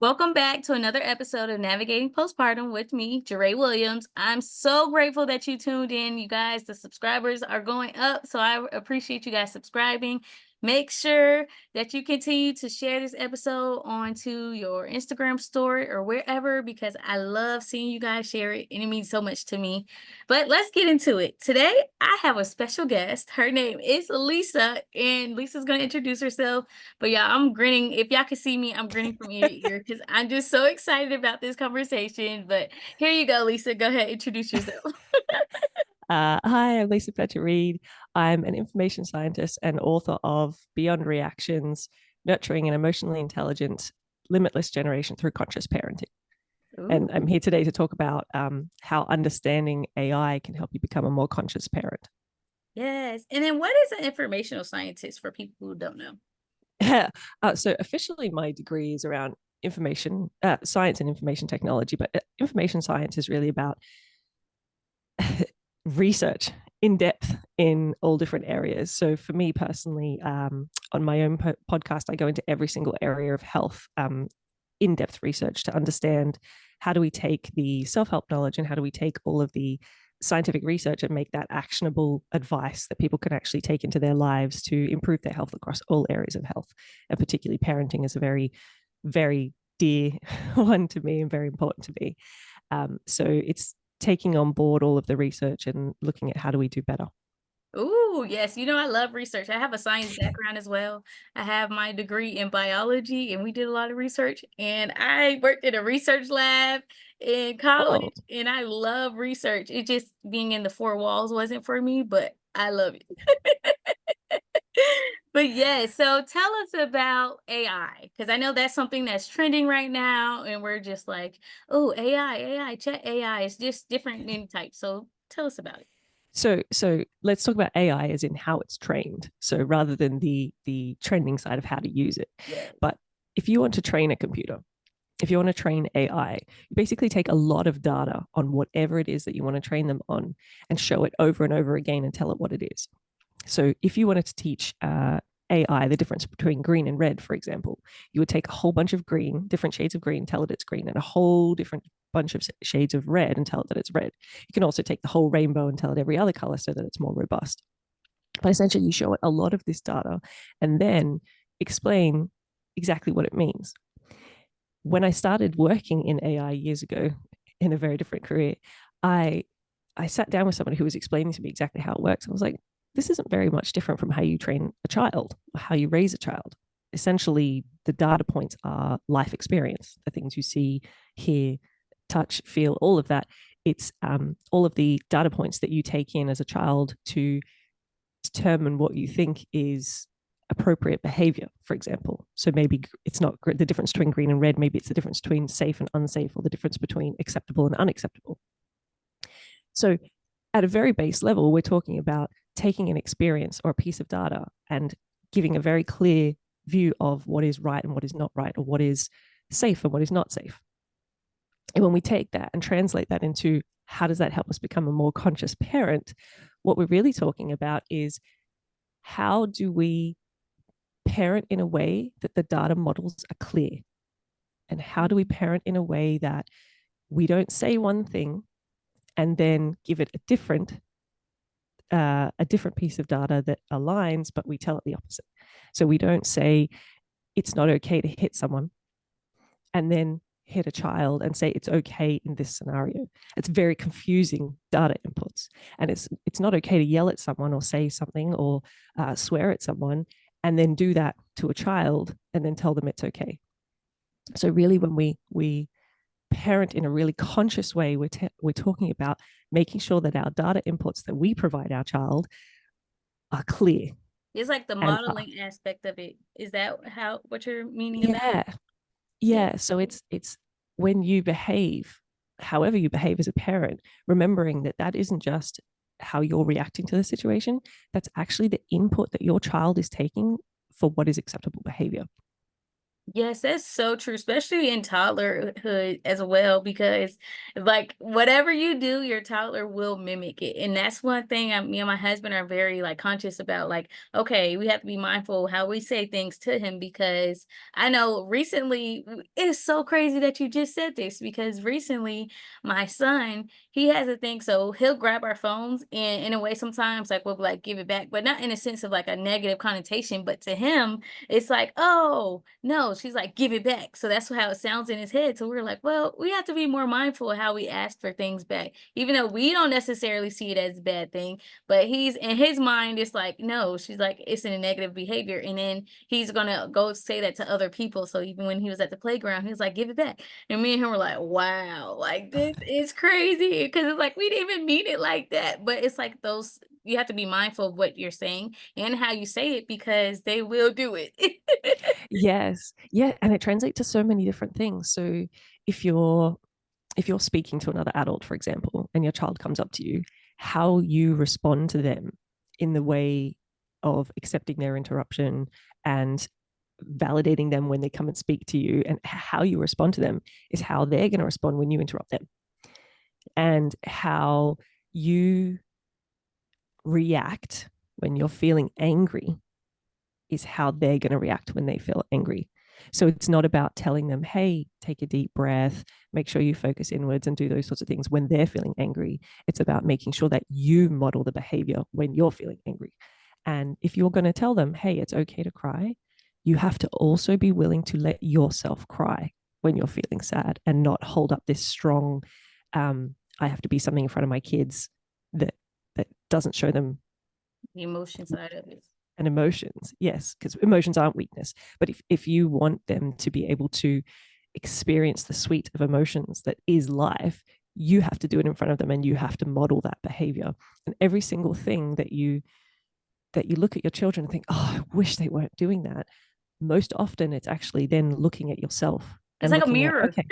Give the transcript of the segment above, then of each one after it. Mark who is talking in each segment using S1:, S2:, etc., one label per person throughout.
S1: Welcome back to another episode of Navigating Postpartum with me, Jaree Williams. I'm so grateful that you tuned in. You guys, the subscribers are going up, so I appreciate you guys subscribing. Make sure that you continue to share this episode onto your Instagram story or wherever, because I love seeing you guys share it and it means so much to me. But let's get into it. Today, I have a special guest. Her name is Lisa, and Lisa's going to introduce herself. But y'all, I'm grinning. If y'all can see me, I'm grinning from ear to ear because I'm just so excited about this conversation. But here you go, Lisa. Go ahead, introduce yourself.
S2: Hi, I'm Lisa Platt-Reed. I'm an information scientist and author of Beyond Reactions, Nurturing an Emotionally Intelligent, Limitless Generation Through Conscious Parenting. And I'm here today to talk about how understanding AI can help you become a more conscious parent.
S1: Yes. And then what is an informational scientist for people who don't know?
S2: So officially my degree is around information science and information technology, but information science is really about research in depth in all different areas. So for me personally, on my own podcast, I go into every single area of health, in-depth research to understand how do we take the self-help knowledge and how do we take all of the scientific research and make that actionable advice that people can actually take into their lives to improve their health across all areas of health. And particularly parenting is a very, very dear one to me and very important to me. So it's taking on board all of the research and looking at how do we do better.
S1: Oh, yes. You know, I love research. I have a science background as well. I have my degree in biology, and we did a lot of research. And I worked in a research lab in college, and I love research. It just being in the four walls wasn't for me, but I love it. But yeah, so tell us about AI, because I know that's something that's trending right now, and we're just like, oh, AI, chat AI. It's just different many types. So tell us about it.
S2: So let's talk about AI as in how it's trained. So rather than the trending side of how to use it.
S1: Yes.
S2: But if you want to train a computer, if you want to train AI, you basically take a lot of data on whatever it is that you want to train them on and show it over and over again and tell it what it is. So if you wanted to teach AI the difference between green and red, for example, you would take a whole bunch of green, different shades of green, tell it it's green, and a whole different bunch of shades of red and tell it that it's red. You can also take the whole rainbow and tell it every other color so that it's more robust. But essentially, you show it a lot of this data and then explain exactly what it means. When I started working in AI years ago in a very different career, I sat down with somebody who was explaining to me exactly how it works. I was like, this isn't very much different from how you train a child or how you raise a child. Essentially, the data points are life experience, the things you see, hear, touch, feel, all of that. It's all of the data points that you take in as a child to determine what you think is appropriate behavior, for example. So maybe it's not the difference between green and red, maybe it's the difference between safe and unsafe, or the difference between acceptable and unacceptable. So at a very base level, we're talking about taking an experience or a piece of data and giving a very clear view of what is right and what is not right, or what is safe and what is not safe. And when we take that and translate that into how does that help us become a more conscious parent, what we're really talking about is how do we parent in a way that the data models are clear? And how do we parent in a way that we don't say one thing and then give it a different piece of data that aligns, but we tell it the opposite. So we don't say it's not okay to hit someone and then hit a child and say it's okay in this scenario. It's very confusing data inputs. And it's not okay to yell at someone or say something or swear at someone and then do that to a child and then tell them it's okay. So really, when we parent in a really conscious way, we're talking about making sure that our data inputs that we provide our child are clear.
S1: It's like the modeling aspect of it. Is that what you're meaning about?
S2: Yeah. So it's when you behave, however you behave as a parent, remembering that that isn't just how you're reacting to the situation, that's actually the input that your child is taking for what is acceptable behavior.
S1: Yes, that's so true, especially in toddlerhood as well, because like whatever you do, your toddler will mimic it. And that's one thing me and my husband are very like conscious about. Like, okay, we have to be mindful how we say things to him because I know recently it is so crazy that you just said this because recently my son, he has a thing, so he'll grab our phones and in a way sometimes like we'll like give it back, but not in a sense of like a negative connotation, but to him it's like, "Oh, no." She's like, "Give it back." So that's how it sounds in his head. So we're like, well, we have to be more mindful of how we ask for things back, even though we don't necessarily see it as a bad thing. But he's in his mind, it's like, no, she's like, it's in a negative behavior. And then he's gonna go say that to other people. So even when he was at the playground, he was like, give it back. And me and him were like, wow, like this is crazy. Cause it's like we didn't even mean it like that. But it's like those you have to be mindful of what you're saying and how you say it because they will do it.
S2: Yes. Yeah. And it translates to so many different things. So if you're speaking to another adult, for example, and your child comes up to you, how you respond to them in the way of accepting their interruption and validating them when they come and speak to you, and how you respond to them is how they're going to respond when you interrupt them. And how you react when you're feeling angry is how they're going to react when they feel angry. So it's not about telling them, hey, take a deep breath, make sure you focus inwards and do those sorts of things when they're feeling angry. It's about making sure that you model the behavior when you're feeling angry. And if you're going to tell them, hey, it's okay to cry, you have to also be willing to let yourself cry when you're feeling sad and not hold up this strong, I have to be something in front of my kids that doesn't show them
S1: The emotion side of it.
S2: and emotions. Yes, because emotions aren't weakness. But if you want them to be able to experience the suite of emotions that is life, you have to do it in front of them and you have to model that behavior. And every single thing that you look at your children and think, oh, I wish they weren't doing that. Most often it's actually then looking at yourself
S1: It's
S2: and
S1: like a
S2: looking at,
S1: mirror.
S2: okay,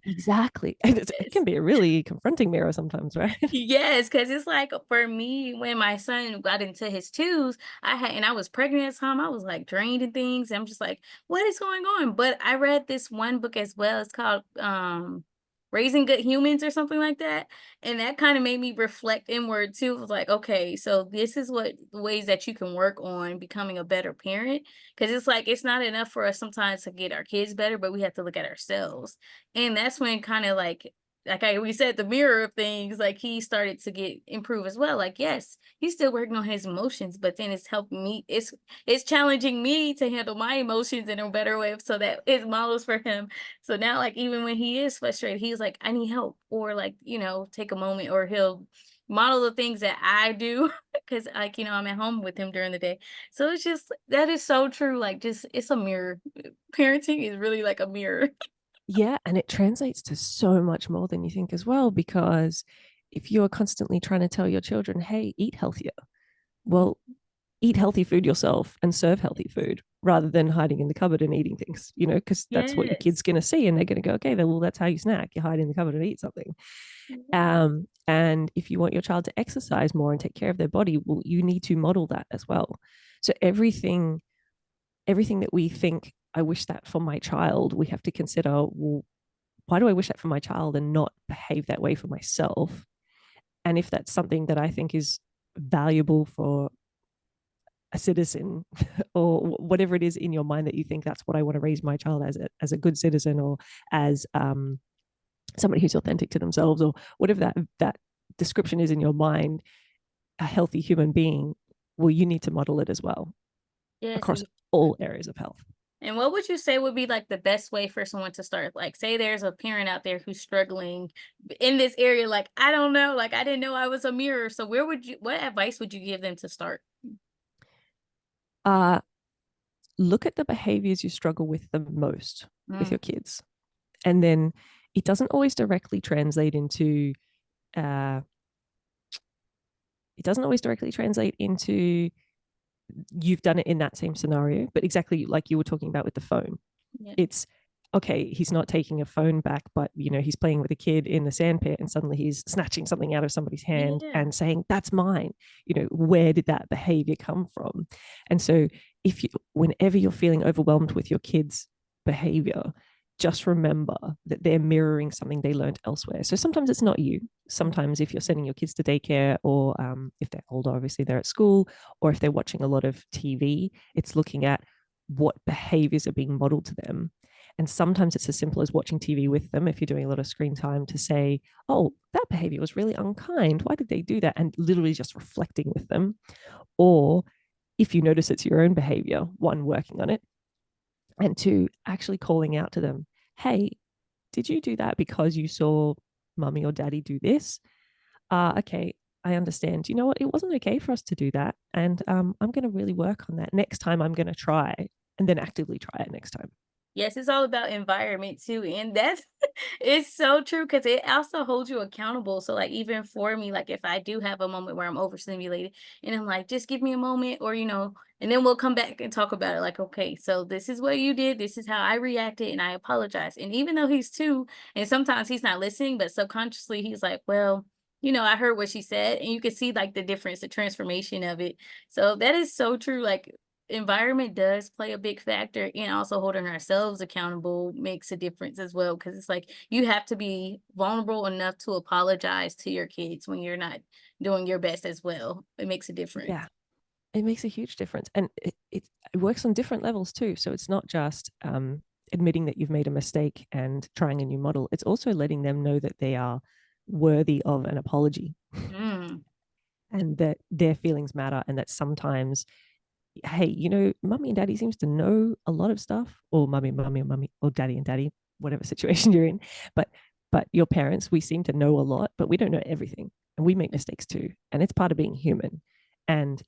S2: exactly. And it can be a really confronting mirror sometimes, right?
S1: Yes, because it's like for me, when my son got into his twos, I was pregnant at the time. I was like drained and things. And I'm just like, what is going on? But I read this one book as well. It's called Raising Good Humans or something like that. And that kind of made me reflect inward too. It was like, okay, so this is what the ways that you can work on becoming a better parent. Cause it's like it's not enough for us sometimes to get our kids better, but we have to look at ourselves. And that's when kind of we said the mirror of things, like he started to get improve as well. Like, yes, he's still working on his emotions, but then it's helping me. It's challenging me to handle my emotions in a better way so that it models for him. So now, like, even when he is frustrated, he's like, I need help, or like, take a moment, or he'll model the things that I do because like, I'm at home with him during the day. So it's just that is so true. Like just it's a mirror. Parenting is really like a mirror.
S2: Yeah, and it translates to so much more than you think as well, because if you're constantly trying to tell your children, hey, eat healthier, well, eat healthy food yourself and serve healthy food rather than hiding in the cupboard and eating things, because that's what your
S1: Yes.
S2: kid's going to see. And they're going to go, okay, well, that's how you snack. You hide in the cupboard and eat something.
S1: Yeah.
S2: And if you want your child to exercise more and take care of their body, well, you need to model that as well. So everything that we think, I wish that for my child, we have to consider, well, why do I wish that for my child and not behave that way for myself? And if that's something that I think is valuable for a citizen or whatever it is in your mind that you think that's what I want to raise my child as a good citizen, or as somebody who's authentic to themselves, or whatever that description is in your mind, a healthy human being, well, you need to model it as well
S1: Yes.
S2: across all areas of health.
S1: And what would you say would be like the best way for someone to start? Like, say there's a parent out there who's struggling in this area. Like, I don't know. Like, I didn't know I was a mirror. So, what advice would you give them to start?
S2: uh Look at the behaviors you struggle with the most with
S1: Mm,
S2: your kids, and then it doesn't always directly translate into uh, you've done it in that same scenario, but exactly like you were talking about with the phone.
S1: yeah.
S2: It's okay, he's not taking a phone back, but he's playing with a kid in the sandpit and suddenly he's snatching something out of somebody's hand
S1: Yeah.
S2: and saying, that's mine. Where did that behavior come from? And so whenever you're feeling overwhelmed with your kids' behavior, just remember that they're mirroring something they learned elsewhere. So sometimes it's not you. Sometimes if you're sending your kids to daycare, or if they're older, obviously they're at school, or if they're watching a lot of TV, it's looking at what behaviors are being modeled to them. And sometimes it's as simple as watching TV with them, if you're doing a lot of screen time, to say, oh, that behavior was really unkind. Why did they do that? And literally just reflecting with them. Or if you notice it's your own behavior, one, working on it, and two, actually calling out to them, hey, did you do that because you saw mummy or daddy do this? Okay, I understand. You know what? It wasn't okay for us to do that. And I'm going to really work on that. Next time I'm going to try, and then actively try it next time.
S1: Yes, it's all about environment too, and that's it's so true because it also holds you accountable. So, like, even for me, like if I do have a moment where I'm overstimulated, and I'm like, just give me a moment, or and then we'll come back and talk about it. Like, okay, so this is what you did, this is how I reacted, and I apologize. And even though he's two, and sometimes he's not listening, but subconsciously he's like, well, I heard what she said, and you can see like the difference, the transformation of it. So that is so true. Like, environment does play a big factor, and also holding ourselves accountable makes a difference as well, because it's like you have to be vulnerable enough to apologize to your kids when you're not doing your best as well. It makes a difference.
S2: Yeah, it makes a huge difference. And it works on different levels too. So it's not just admitting that you've made a mistake and trying a new model, it's also letting them know that they are worthy of an apology
S1: Mm.
S2: and that their feelings matter, and that sometimes, hey, mummy and daddy seems to know a lot of stuff, or mummy, or daddy and daddy, whatever situation you're in. But your parents, we seem to know a lot, but we don't know everything, and we make mistakes too, and it's part of being human. And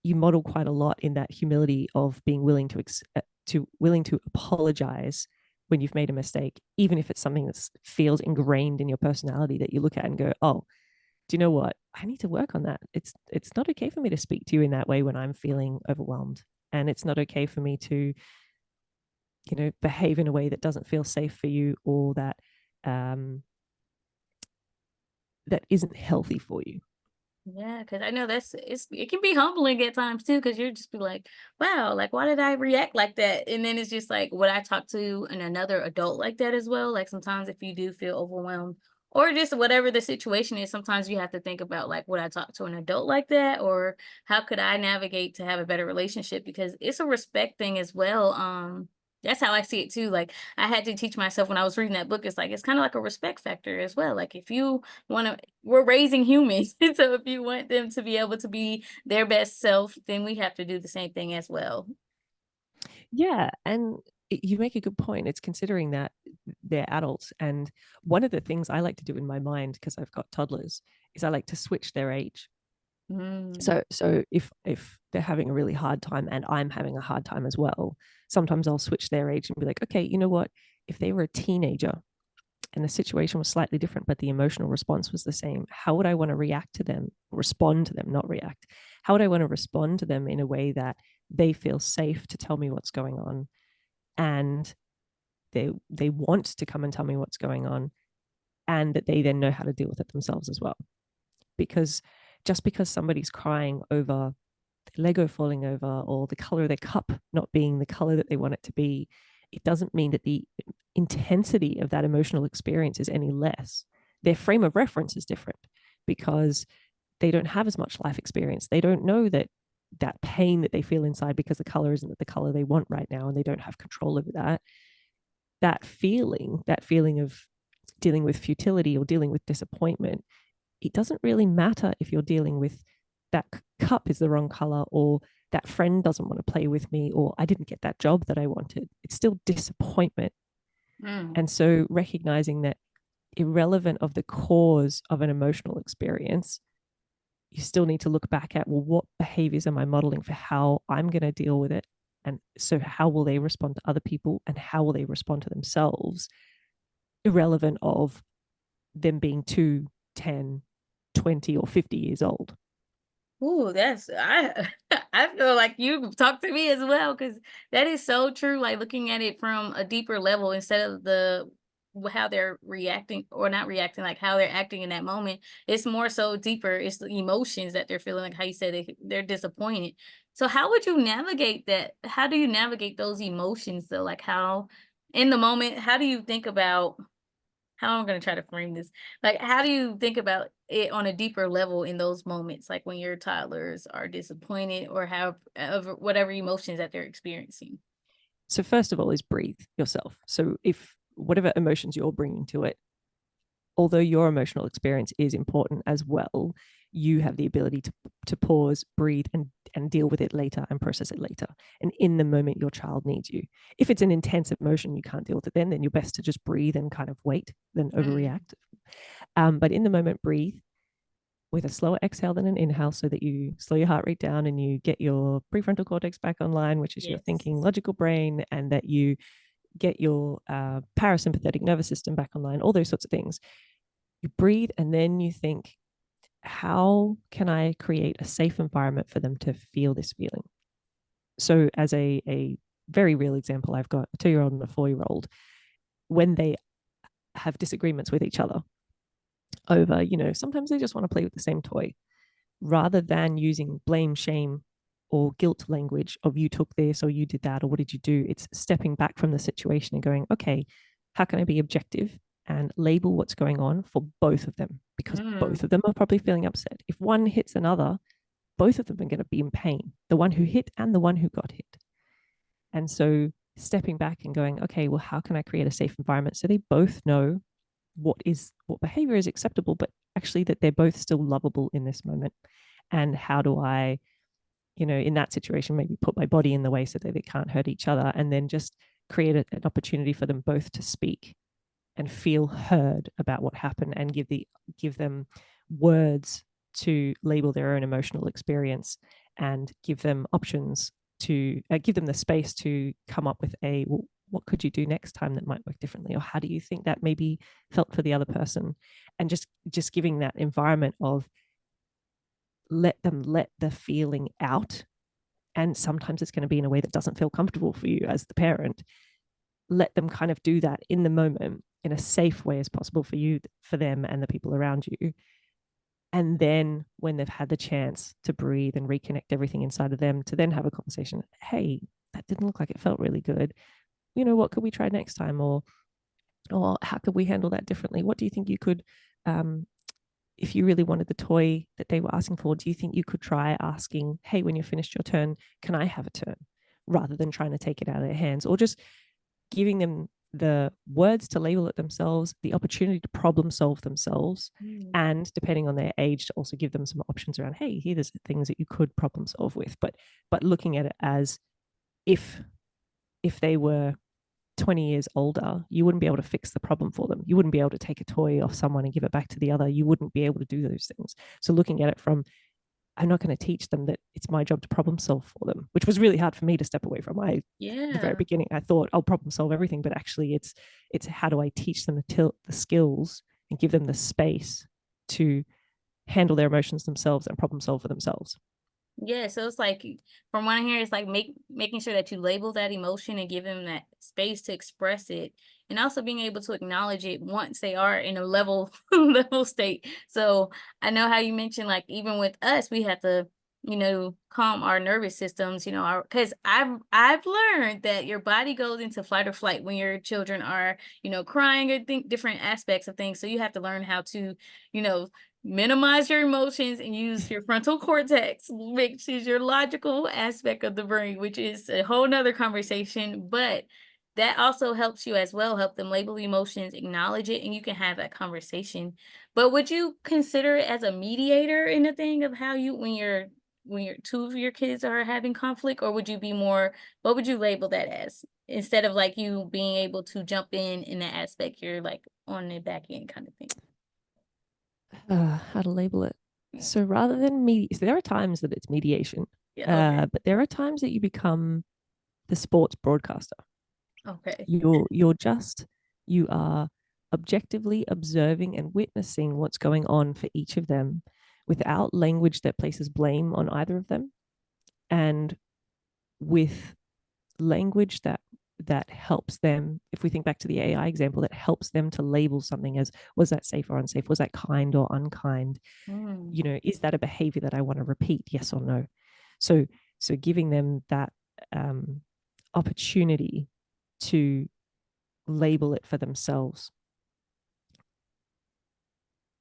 S2: you model quite a lot in that humility of being willing to apologize when you've made a mistake, even if it's something that feels ingrained in your personality, that you look at and go, oh, do you know what? I need to work on that. It's not okay for me to speak to you in that way when I'm feeling overwhelmed. And it's not okay for me to, behave in a way that doesn't feel safe for you, or that isn't healthy for you.
S1: Yeah, because I know it can be humbling at times too, because you're just be like, wow, like why did I react like that? And then it's just like, would I talk to another adult like that as well? Like sometimes if you do feel overwhelmed, or just whatever the situation is, sometimes you have to think about like, would I talk to an adult like that? Or how could I navigate to have a better relationship? Because it's a respect thing as well. That's how I see it too. Like I had to teach myself when I was reading that book, it's like it's kind of like a respect factor as well. Like if you want to, we're raising humans. So if you want them to be able to be their best self, then we have to do the same thing as well.
S2: Yeah. And you make a good point. It's considering that they're adults. And one of the things I like to do in my mind, because I've got toddlers, is I like to switch their age.
S1: Mm.
S2: So if they're having a really hard time and I'm having a hard time as well, sometimes I'll switch their age and be like, okay, you know what? If they were a teenager and the situation was slightly different, but the emotional response was the same, how would I want to react to them, respond to them, not react? How would I want to respond to them in a way that they feel safe to tell me what's going on, and they want to come and tell me what's going on, and that they then know how to deal with it themselves as well? Because just because somebody's crying over Lego falling over, or the color of their cup not being the color that they want it to be, it doesn't mean that the intensity of that emotional experience is any less. Their frame of reference is different because they don't have as much life experience. They don't know that pain that they feel inside because the color isn't the color they want right now, and they don't have control over that. That feeling of dealing with futility or dealing with disappointment, it doesn't really matter if you're dealing with that cup is the wrong color, or that friend doesn't want to play with me, or I didn't get that job that I wanted. It's still disappointment.
S1: Mm.
S2: And so recognizing that, irrelevant of the cause of an emotional experience, you still need to look back at, well, what behaviors am I modeling for how I'm going to deal with it? And so how will they respond to other people, and how will they respond to themselves, irrelevant of them being 2, 10, 20, or 50 years old.
S1: Ooh, that's I I feel like you talk to me as well, because that is so true. Like looking at it from a deeper level instead of how they're reacting or not reacting, like how they're acting in that moment. It's more so deeper. It's the emotions that they're feeling, like how you said they're disappointed. So how would you navigate that? How do you navigate those emotions though? Like how in the moment, how do you think about how am I going to try to frame this? Like how do you think about it on a deeper level in those moments, like when your toddlers are disappointed or have whatever emotions that they're experiencing?
S2: So first of all is breathe yourself. So if whatever emotions you're bringing to it, although your emotional experience is important as well, you have the ability to pause, breathe, and deal with it later and process it later. And in the moment, your child needs you. If it's an intense emotion, you can't deal with it then you're best to just breathe and kind of wait than overreact. But in the moment, breathe with a slower exhale than an inhale so that you slow your heart rate down and you get your prefrontal cortex back online, which is your thinking logical brain, and that you get your parasympathetic nervous system back online, all those sorts of things. You breathe and then you think, how can I create a safe environment for them to feel this feeling? So as a very real example, I've got a 2-year-old and a 4-year-old. When they have disagreements with each other over, sometimes they just want to play with the same toy, rather than using blame, shame, or guilt language of you took this or you did that or what did you do, it's stepping back from the situation and going, okay, how can I be objective and label what's going on for both of them? Because both of them are probably feeling upset. If one hits another, both of them are going to be in pain, the one who hit and the one who got hit. And so stepping back and going, okay, well, how can I create a safe environment so they both know what behavior is acceptable, but actually that they're both still lovable in this moment? And how do I, in that situation, maybe put my body in the way so that they can't hurt each other, and then just create an opportunity for them both to speak and feel heard about what happened, and give them words to label their own emotional experience, and give them options to give them the space to come up with well, what could you do next time that might work differently, or how do you think that maybe felt for the other person? And just giving that environment of let them let the feeling out. And sometimes it's going to be in a way that doesn't feel comfortable for you as the parent. Let them kind of do that in the moment in a safe way as possible for you, for them, and the people around you. And then when they've had the chance to breathe and reconnect everything inside of them, to then have a conversation. Hey, that didn't look like it felt really good. What could we try next time? Or how could we handle that differently? What do you think you could, if you really wanted the toy that they were asking for, do you think you could try asking, hey, when you're finished your turn, can I have a turn? Rather than trying to take it out of their hands, or just giving them the words to label it themselves, the opportunity to problem solve themselves, and depending on their age, to also give them some options around, hey, here's things that you could problem solve with, but looking at it as if they were 20 years older, you wouldn't be able to fix the problem for them. You wouldn't be able to take a toy off someone and give it back to the other. You wouldn't be able to do those things. So looking at it from, I'm not going to teach them that it's my job to problem solve for them, which was really hard for me to step away from. The very beginning, I thought I'll problem solve everything, but actually it's how do I teach them the skills and give them the space to handle their emotions themselves and problem solve for themselves.
S1: Yeah, so it's like, from what I hear, it's like making sure that you label that emotion and give them that space to express it, and also being able to acknowledge it once they are in a level level state. So I know how you mentioned, like even with us, we have to, calm our nervous systems, because I've learned that your body goes into flight or flight when your children are, crying or think different aspects of things. So you have to learn how to, you know, minimize your emotions and use your frontal cortex, which is your logical aspect of the brain, which is a whole nother conversation. But that also helps you as well, help them label emotions, acknowledge it, and you can have that conversation. But would you consider it as a mediator in the thing of how you, when your two of your kids are having conflict, or would you be more, what would you label that as? Instead of like you being able to jump in that aspect, you're like on the back end kind of thing.
S2: How to label it? So rather than so there are times that it's mediation,
S1: Yeah,
S2: but there are times that you become the sports broadcaster.
S1: okay.
S2: You are objectively observing and witnessing what's going on for each of them, without language that places blame on either of them, and with language that helps them. If we think back to the AI example, that helps them to label something as, was that safe or unsafe? Was that kind or unkind? Is that a behavior that I want to repeat? Yes or no? So So giving them that opportunity to label it for themselves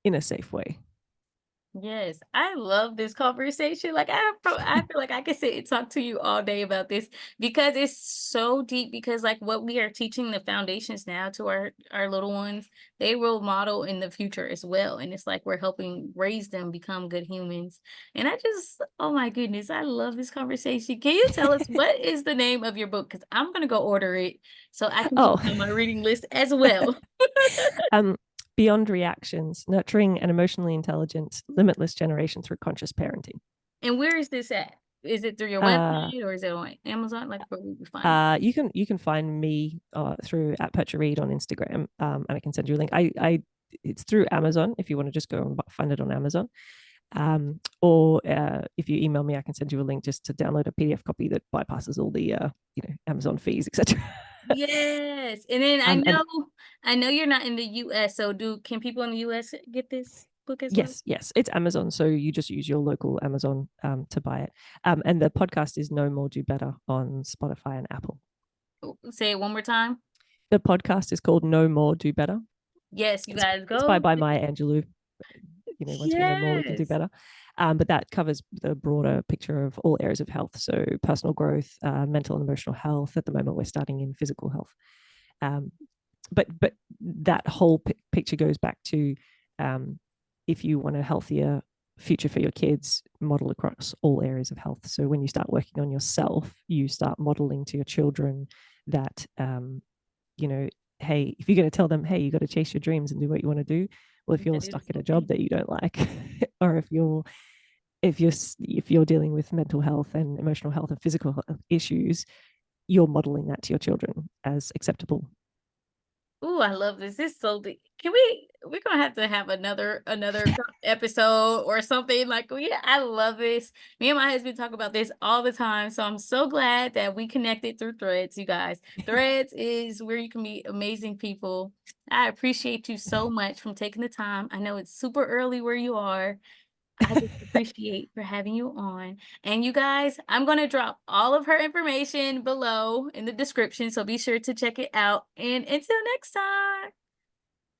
S2: in a safe way.
S1: Yes, I love this conversation. Like I feel like I could sit and talk to you all day about this because it's so deep. Because like what we are teaching the foundations now to our little ones, they will model in the future as well. And it's like we're helping raise them become good humans. And I just, oh my goodness, I love this conversation. Can you tell us what is the name of your book? Because I'm gonna go order it so I can put
S2: Oh,
S1: it on my reading list as well.
S2: um, Beyond Reactions: Nurturing an Emotionally Intelligent, Limitless Generation Through Conscious Parenting.
S1: And where is this at? Is it through your
S2: Uh,
S1: website or is it on Amazon? Like where we find it?
S2: you can find me through at Platt-Reed on Instagram, and I can send you a link. I it's through Amazon if you want to just go and find it on Amazon. Or if you email me, I can send you a link just to download a PDF copy that bypasses all the Amazon fees, etc.
S1: Yes. And then
S2: And
S1: I know you're not in the US, so can people in the US get this book as well?
S2: yes, it's Amazon. So you just use your local Amazon to buy it. And the podcast is No More Do Better on Spotify and Apple.
S1: Say it one more time.
S2: The podcast is called No More Do Better.
S1: Yes, you
S2: It's
S1: guys
S2: inspired
S1: go.
S2: by Maya Angelou. Once we know more, we can do
S1: Yes.
S2: better. But that covers the broader picture of all areas of health. So personal growth, mental and emotional health. At the moment, we're starting in physical health. But that whole picture goes back to if you want a healthier future for your kids, model across all areas of health. So when you start working on yourself, you start modeling to your children that hey, if you're going to tell them, hey, you got to chase your dreams and do what you want to do. Well, if
S1: You
S2: you're
S1: gotta do the
S2: stuck at a
S1: same
S2: job
S1: thing.
S2: that you don't like, or if you're dealing with mental health and emotional health and physical health issues, you're modeling that to your children as acceptable.
S1: Ooh, I love this. This is so deep. We're gonna have to have another episode or something. Like, yeah, I love this. Me and my husband talk about this all the time. So I'm so glad that we connected through Threads, you guys. Threads is where you can meet amazing people. I appreciate you so much from taking the time. I know it's super early where you are. I just appreciate for having you on. And you guys, I'm going to drop all of her information below in the description. So be sure to check it out. And until next time.